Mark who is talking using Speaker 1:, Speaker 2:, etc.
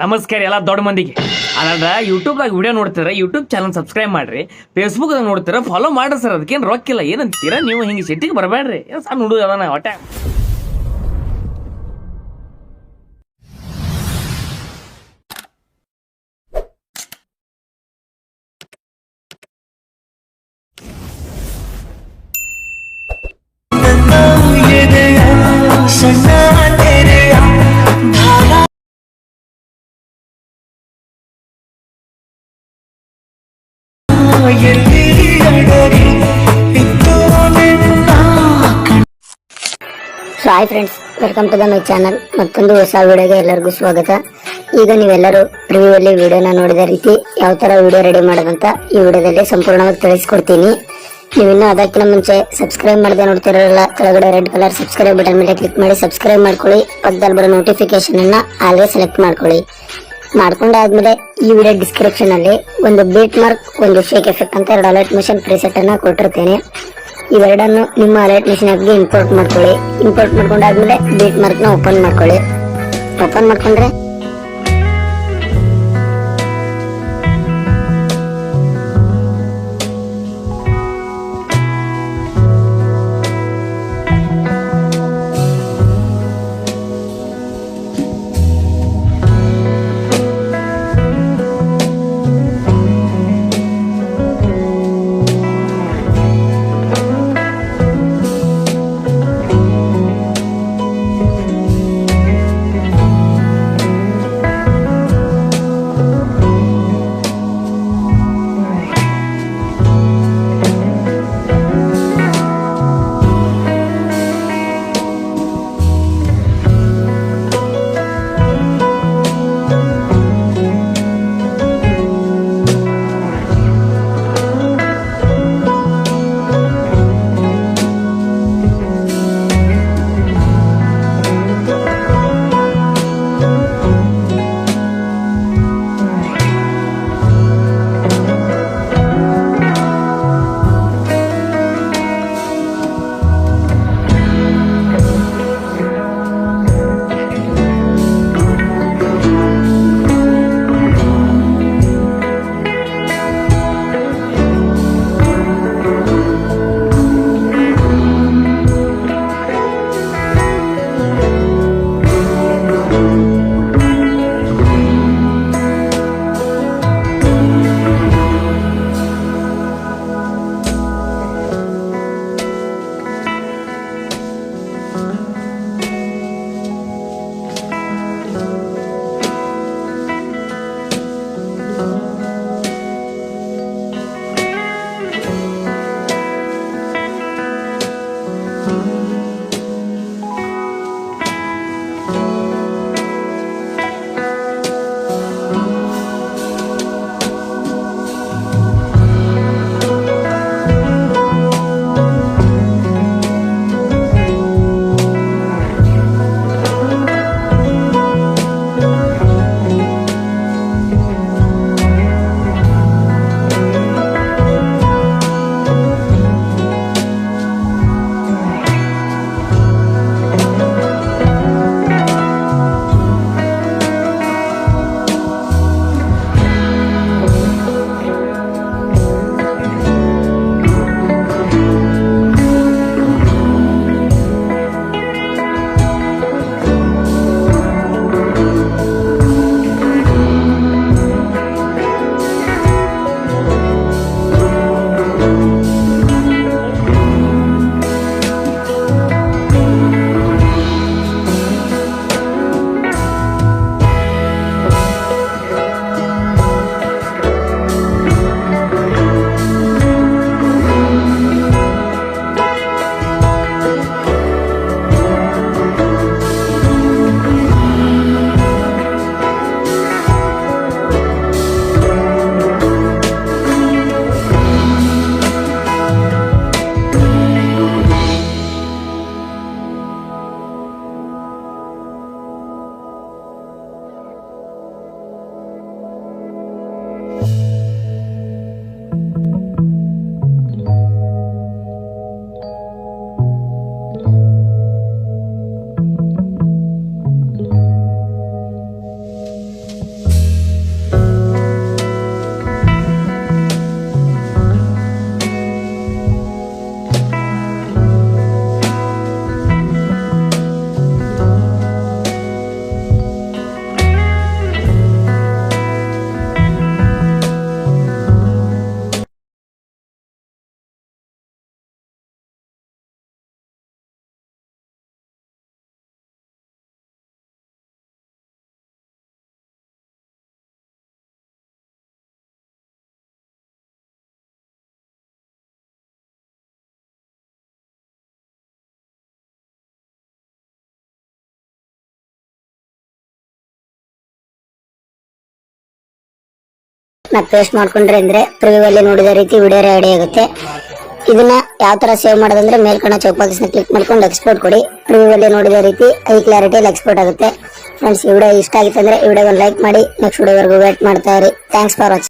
Speaker 1: ನಮಸ್ಕಾರ ಎಲ್ಲ ದೊಡ್ಡ ಮಂದಿಗೆ. ಅದ ಯೂಟ್ಯೂಬ್ದಾಗ ವಿಡಿಯೋ ನೋಡ್ತೀರ, ಯೂಟ್ಯೂಬ್ ಚಾನಲ್ ಸಬ್ಸ್ಕ್ರೈಬ್ ಮಾಡ್ರಿ. ಫೇಸ್ಬುಕ್ದಾಗ ನೋಡ್ತೀರ, ಫಾಲೋ ಮಾಡ್ರಿ ಸರ್. ಅದಕ್ಕೇನು ರೊಕ್ಕಿಲ್ಲ, ಏನಂತೀರ ನೀವು? ಹಿಂಗೆ ಸಿಟ್ಟಿಗೆ ಬರಬೇಡ್ರಿ. ಏನು ಸಣ್ಣ ಹುಡುಗ ಅದಾನ ಹೊಟ್ಟೆ.
Speaker 2: Hi friends, welcome to the my channel. ಮತ್ತೊಂದು ಹೊಸ ವಿಡಿಯೋಗೆ ಎಲ್ಲರಿಗೂ ಸ್ವಾಗತ. ಈಗ ನೀವೆಲ್ಲರೂ ಪ್ರಿವ್ಯೂ ಅಲ್ಲಿ ವಿಡಿಯೋನ ನೋಡಿದ ರೀತಿ ಯಾವ ತರ ವಿಡಿಯೋ ರೆಡಿ ಮಾಡೋದಂತ ಈ ವಿಡಿಯೋದಲ್ಲಿ ಸಂಪೂರ್ಣವಾಗಿ ತಿಳಿಸ್ಕೊಡ್ತೀನಿ. ನೀವಿನ್ನೂ ಅದಕ್ಕಿಂತ ಮುಂಚೆ ಸಬ್ಸ್ಕ್ರೈಬ್ ಮಾಡದೆ ನೋಡ್ತಿರೋಲ್ಲ, ಕೆಳಗಡೆ ರೆಡ್ ಕಲರ್ ಸಬ್ಸ್ಕ್ರೈಬ್ ಬಟನ್ ಮೇಲೆ ಕ್ಲಿಕ್ ಮಾಡಿ ಸಬ್ಸ್ಕ್ರೈಬ್ ಮಾಡ್ಕೊಳ್ಳಿ. ಪಕ್ಕದಲ್ಲಿ ಬರೋ ನೋಟಿಫಿಕೇಶನ್ ಅನ್ನ ಆಲ್ವೇ ಸೆಲೆಕ್ಟ್ ಮಾಡ್ಕೊಳ್ಳಿ. ಮಾಡ್ಕೊಂಡಾದ್ಮೇಲೆ ಈ ವಿಡಿಯೋ ಡಿಸ್ಕ್ರಿಪ್ಷನ್ ಅಲ್ಲಿ ಒಂದು ಬೀಟ್ ಮಾರ್ಕ್, ಒಂದು ಶೇಕ್ ಎಫೆಕ್ಟ್ ಅಂತ 2 ಅಲರ್ಟ್ ಮಿಷನ್ ಪ್ರಿಸೆಟ್ ಅನ್ನ ಕೊಟ್ಟಿರ್ತೇನೆ. ಇವೆರಡನ್ನು ನಿಮ್ಮ ಅಲರ್ಟ್ ಮಿಷನ್ ಆಪ್ಗೆ ಇಂಪೋರ್ಟ್ ಮಾಡ್ಕೊಳ್ಳಿ. ಇಂಪೋರ್ಟ್ ಮಾಡ್ಕೊಂಡಾದ್ಮೇಲೆ ಬೀಟ್ ಮಾರ್ಕ್ ನ ಓಪನ್ ಮಾಡ್ಕೊಳ್ಳಿ. ಓಪನ್ ಮಾಡ್ಕೊಂಡ್ರೆ ನಾವು ಪೇಸ್ಟ್ ಮಾಡ್ಕೊಂಡ್ರೆ ಅಂದ್ರೆ ಪ್ರಿವ್ಯೂ ಅಲ್ಲಿ ನೋಡಿದ ರೀತಿ ವಿಡಿಯೋ ರೆಡಿ ಆಗುತ್ತೆ. ಇದನ್ನ ಯಾವ ತರ ಸೇವ್ ಮಾಡೋದಂದ್ರೆ ಮೇಲ್ಕಣ ಚೆಕ್ ಬಾಕ್ಸ್ ನ ಕ್ಲಿಕ್ ಮಾಡ್ಕೊಂಡು ಎಕ್ಸ್ಪೋರ್ಟ್ ಕೊಡಿ. ಪ್ರಿವ್ಯೂ ಅಲ್ಲಿ ನೋಡಿದ ರೀತಿ ಹೈ ಕ್ಲಾರಿಟಿಯಲ್ಲಿ ಎಕ್ಸ್ಪೋರ್ಟ್ ಆಗುತ್ತೆ. ಫ್ರೆಂಡ್ಸ್, ಈ ವಿಡಿಯೋ ಇಷ್ಟ ಆಗಿತ್ತು ಅಂದ್ರೆ ಈ ವಿಡಿಯೋಗೆ ಲೈಕ್ ಮಾಡಿ. ನೆಕ್ಸ್ಟ್ ವಿಡಿಯೋವರೆಗೂ ವೇಟ್ ಮಾಡ್ತಾ ಇರಿ. Thanks for watching.